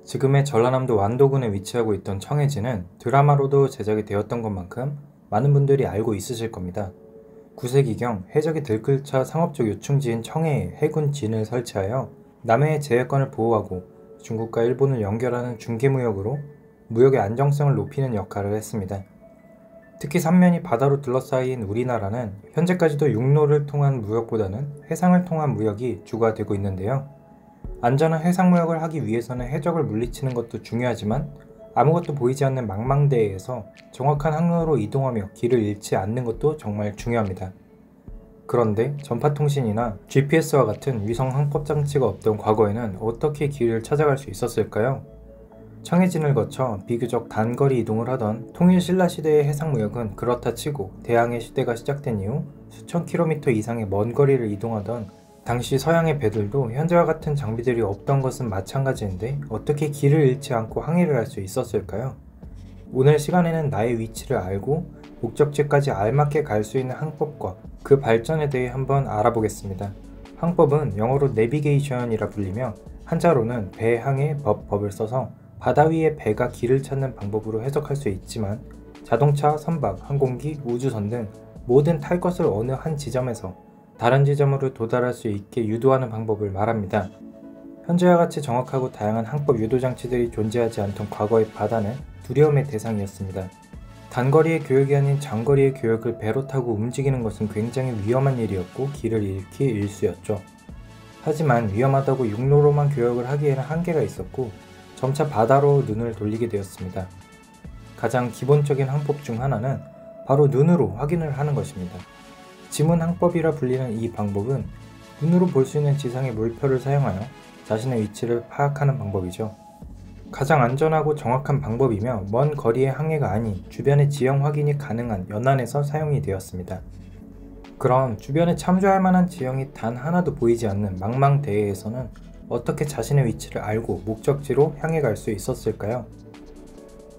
지금의 전라남도 완도군에 위치하고 있던 청해진은 드라마로도 제작이 되었던 것만큼 많은 분들이 알고 있으실 겁니다. 9세기경 해적이 들끓자 상업적 요충지인 청해에 해군 진을 설치하여 남해의 제해권을 보호하고 중국과 일본을 연결하는 중개무역으로 무역의 안정성을 높이는 역할을 했습니다. 특히 삼면이 바다로 둘러싸인 우리나라는 현재까지도 육로를 통한 무역보다는 해상을 통한 무역이 주가 되고 있는데요. 안전한 해상무역을 하기 위해서는 해적을 물리치는 것도 중요하지만 아무것도 보이지 않는 망망대해에서 정확한 항로로 이동하며 길을 잃지 않는 것도 정말 중요합니다. 그런데 전파통신이나 GPS와 같은 위성 항법장치가 없던 과거에는 어떻게 길을 찾아갈 수 있었을까요? 청해진을 거쳐 비교적 단거리 이동을 하던 통일신라시대의 해상무역은 그렇다 치고 대항해 시대가 시작된 이후 수천 킬로미터 이상의 먼 거리를 이동하던 당시 서양의 배들도 현재와 같은 장비들이 없던 것은 마찬가지인데 어떻게 길을 잃지 않고 항해를 할 수 있었을까요? 오늘 시간에는 나의 위치를 알고 목적지까지 알맞게 갈 수 있는 항법과 그 발전에 대해 한번 알아보겠습니다. 항법은 영어로 내비게이션이라 불리며 한자로는 배항해 법을 써서 바다 위의 배가 길을 찾는 방법으로 해석할 수 있지만 자동차, 선박, 항공기, 우주선 등 모든 탈 것을 어느 한 지점에서 다른 지점으로 도달할 수 있게 유도하는 방법을 말합니다. 현재와 같이 정확하고 다양한 항법 유도장치들이 존재하지 않던 과거의 바다는 두려움의 대상이었습니다. 단거리의 교역이 아닌 장거리의 교역을 배로 타고 움직이는 것은 굉장히 위험한 일이었고 길을 잃기 일쑤였죠. 하지만 위험하다고 육로로만 교역을 하기에는 한계가 있었고 점차 바다로 눈을 돌리게 되었습니다. 가장 기본적인 항법 중 하나는 바로 눈으로 확인을 하는 것입니다. 지문항법이라 불리는 이 방법은 눈으로 볼 수 있는 지상의 물표를 사용하여 자신의 위치를 파악하는 방법이죠. 가장 안전하고 정확한 방법이며 먼 거리의 항해가 아닌 주변의 지형 확인이 가능한 연안에서 사용이 되었습니다. 그럼 주변에 참조할 만한 지형이 단 하나도 보이지 않는 망망대해에서는 어떻게 자신의 위치를 알고 목적지로 향해 갈 수 있었을까요?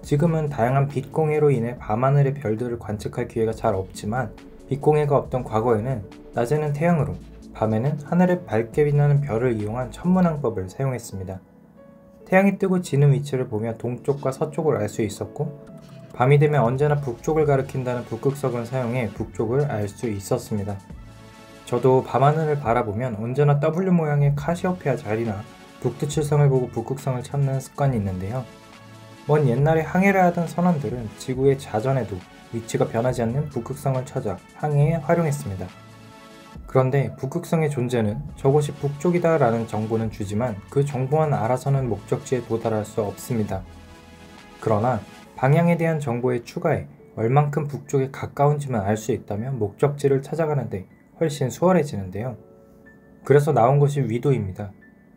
지금은 다양한 빛공해로 인해 밤하늘의 별들을 관측할 기회가 잘 없지만 빛공해가 없던 과거에는 낮에는 태양으로, 밤에는 하늘에 밝게 빛나는 별을 이용한 천문항법을 사용했습니다. 태양이 뜨고 지는 위치를 보며 동쪽과 서쪽을 알 수 있었고 밤이 되면 언제나 북쪽을 가리킨다는 북극성을 사용해 북쪽을 알 수 있었습니다. 저도 밤하늘을 바라보면 언제나 W 모양의 카시오페아 자리나 북두칠성을 보고 북극성을 찾는 습관이 있는데요. 먼 옛날에 항해를 하던 선원들은 지구의 자전에도 위치가 변하지 않는 북극성을 찾아 항해에 활용했습니다. 그런데 북극성의 존재는 저곳이 북쪽이다 라는 정보는 주지만 그 정보만 알아서는 목적지에 도달할 수 없습니다. 그러나 방향에 대한 정보에 추가해 얼만큼 북쪽에 가까운지만 알 수 있다면 목적지를 찾아가는데 훨씬 수월해지는데요. 그래서 나온 것이 위도입니다.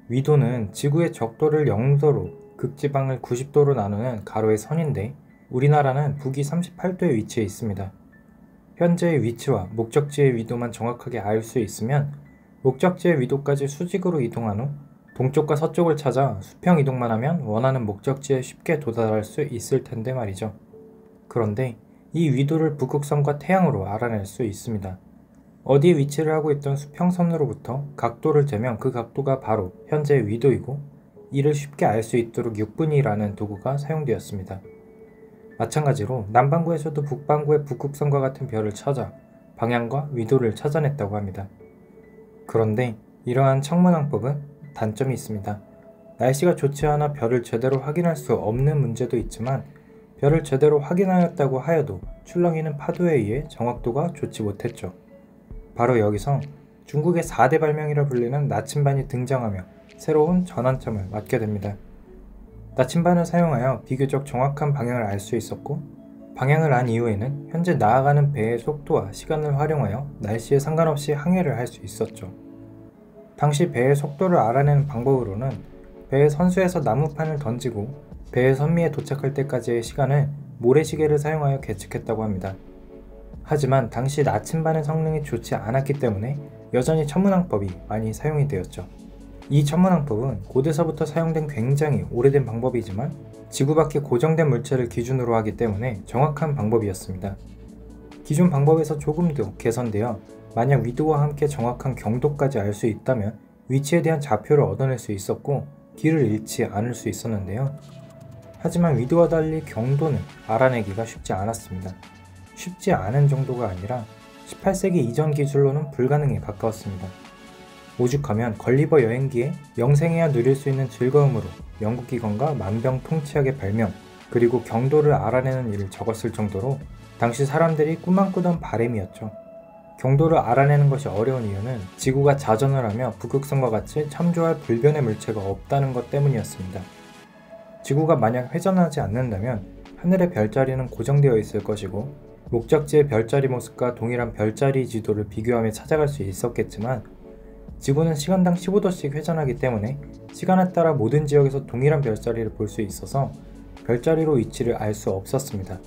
위도는 지구의 적도를 0도로 극지방을 90도로 나누는 가로의 선인데 우리나라는 북위 38도에 위치해 있습니다. 현재의 위치와 목적지의 위도만 정확하게 알 수 있으면 목적지의 위도까지 수직으로 이동한 후 동쪽과 서쪽을 찾아 수평 이동만 하면 원하는 목적지에 쉽게 도달할 수 있을 텐데 말이죠. 그런데 이 위도를 북극성과 태양으로 알아낼 수 있습니다. 어디에 위치를 하고 있던 수평선으로부터 각도를 재면 그 각도가 바로 현재의 위도이고 이를 쉽게 알 수 있도록 6분위라는 도구가 사용되었습니다. 마찬가지로 남반구에서도 북반구의 북극성과 같은 별을 찾아 방향과 위도를 찾아냈다고 합니다. 그런데 이러한 천문항법은 단점이 있습니다. 날씨가 좋지 않아 별을 제대로 확인할 수 없는 문제도 있지만 별을 제대로 확인하였다고 하여도 출렁이는 파도에 의해 정확도가 좋지 못했죠. 바로 여기서 중국의 4대 발명이라 불리는 나침반이 등장하며 새로운 전환점을 맞게 됩니다. 나침반을 사용하여 비교적 정확한 방향을 알 수 있었고 방향을 안 이후에는 현재 나아가는 배의 속도와 시간을 활용하여 날씨에 상관없이 항해를 할 수 있었죠. 당시 배의 속도를 알아내는 방법으로는 배의 선수에서 나무판을 던지고 배의 선미에 도착할 때까지의 시간을 모래시계를 사용하여 계측했다고 합니다. 하지만 당시 나침반의 성능이 좋지 않았기 때문에 여전히 천문항법이 많이 사용이 되었죠. 이 천문항법은 고대서부터 사용된 굉장히 오래된 방법이지만 지구 밖의 고정된 물체를 기준으로 하기 때문에 정확한 방법이었습니다. 기존 방법에서 조금 더 개선되어 만약 위도와 함께 정확한 경도까지 알 수 있다면 위치에 대한 좌표를 얻어낼 수 있었고 길을 잃지 않을 수 있었는데요. 하지만 위도와 달리 경도는 알아내기가 쉽지 않았습니다. 쉽지 않은 정도가 아니라 18세기 이전 기술로는 불가능에 가까웠습니다. 오죽하면 걸리버 여행기에 영생해야 누릴 수 있는 즐거움으로 영국 기관과 만병통치약의 발명, 그리고 경도를 알아내는 일을 적었을 정도로 당시 사람들이 꿈만 꾸던 바람이었죠. 경도를 알아내는 것이 어려운 이유는 지구가 자전을 하며 북극성과 같이 참조할 불변의 물체가 없다는 것 때문이었습니다. 지구가 만약 회전하지 않는다면 하늘의 별자리는 고정되어 있을 것이고, 목적지의 별자리 모습과 동일한 별자리 지도를 비교하며 찾아갈 수 있었겠지만, 지구는 시간당 15도씩 회전하기 때문에 시간에 따라 모든 지역에서 동일한 별자리를 볼 수 있어서 별자리로 위치를 알 수 없었습니다.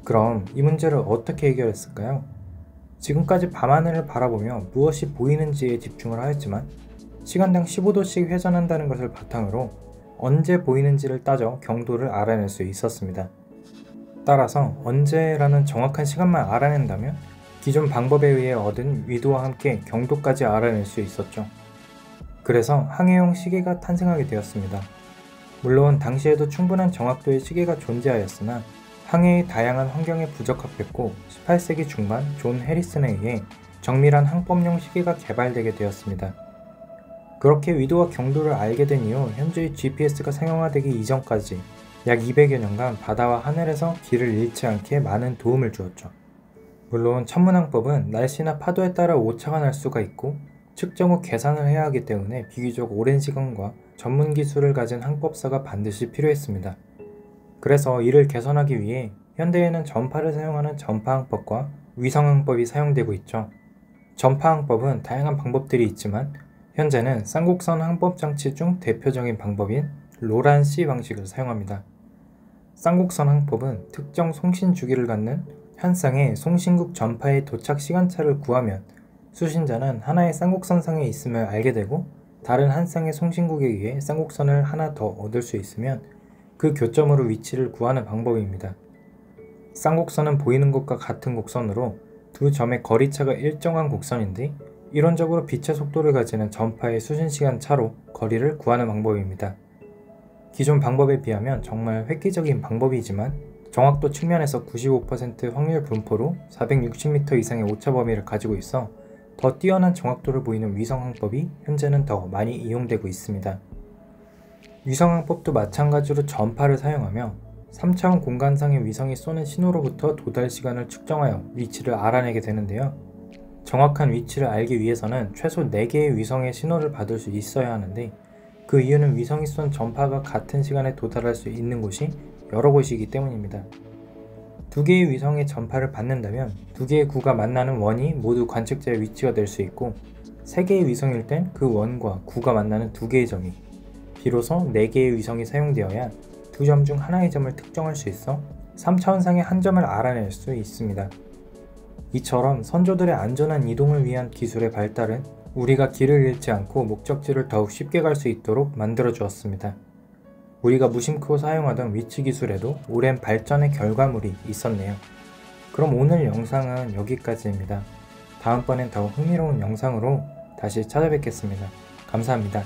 그럼 이 문제를 어떻게 해결했을까요? 지금까지 밤하늘을 바라보며 무엇이 보이는지에 집중을 하였지만, 시간당 15도씩 회전한다는 것을 바탕으로 언제 보이는지를 따져 경도를 알아낼 수 있었습니다. 따라서 언제라는 정확한 시간만 알아낸다면 기존 방법에 의해 얻은 위도와 함께 경도까지 알아낼 수 있었죠. 그래서 항해용 시계가 탄생하게 되었습니다. 물론 당시에도 충분한 정확도의 시계가 존재하였으나 항해의 다양한 환경에 부적합했고, 18세기 중반 존 해리슨에 의해 정밀한 항법용 시계가 개발되게 되었습니다. 그렇게 위도와 경도를 알게 된 이후 현재의 GPS가 상용화되기 이전까지 약 200여 년간 바다와 하늘에서 길을 잃지 않게 많은 도움을 주었죠. 물론 천문항법은 날씨나 파도에 따라 오차가 날 수가 있고 측정 후 계산을 해야 하기 때문에 비교적 오랜 시간과 전문 기술을 가진 항법사가 반드시 필요했습니다. 그래서 이를 개선하기 위해 현대에는 전파를 사용하는 전파항법과 위성항법이 사용되고 있죠. 전파항법은 다양한 방법들이 있지만 현재는 쌍곡선 항법 장치 중 대표적인 방법인 로란시 방식을 사용합니다. 쌍곡선 항법은 특정 송신 주기를 갖는 한 쌍의 송신국 전파의 도착 시간차를 구하면 수신자는 하나의 쌍곡선상에 있음을 알게 되고, 다른 한 쌍의 송신국에 의해 쌍곡선을 하나 더 얻을 수 있으면 그 교점으로 위치를 구하는 방법입니다. 쌍곡선은 보이는 것과 같은 곡선으로 두 점의 거리차가 일정한 곡선인데, 이론적으로 빛의 속도를 가지는 전파의 수신시간 차로 거리를 구하는 방법입니다. 기존 방법에 비하면 정말 획기적인 방법이지만 정확도 측면에서 95% 확률 분포로 460m 이상의 오차 범위를 가지고 있어 더 뛰어난 정확도를 보이는 위성항법이 현재는 더 많이 이용되고 있습니다. 위성항법도 마찬가지로 전파를 사용하며 3차원 공간상의 위성이 쏘는 신호로부터 도달 시간을 측정하여 위치를 알아내게 되는데요. 정확한 위치를 알기 위해서는 최소 4개의 위성의 신호를 받을 수 있어야 하는데, 그 이유는 위성이 쏜 전파가 같은 시간에 도달할 수 있는 곳이 여러 곳이기 때문입니다. 2개의 위성의 전파를 받는다면 2개의 구가 만나는 원이 모두 관측자의 위치가 될 수 있고, 3개의 위성일 땐 그 원과 구가 만나는 2개의 점이, 비로소 4개의 위성이 사용되어야 2점 중 하나의 점을 특정할 수 있어 3차원상의 한 점을 알아낼 수 있습니다. 이처럼 선조들의 안전한 이동을 위한 기술의 발달은 우리가 길을 잃지 않고 목적지를 더욱 쉽게 갈 수 있도록 만들어 주었습니다. 우리가 무심코 사용하던 위치 기술에도 오랜 발전의 결과물이 있었네요. 그럼 오늘 영상은 여기까지입니다. 다음번엔 더 흥미로운 영상으로 다시 찾아뵙겠습니다. 감사합니다.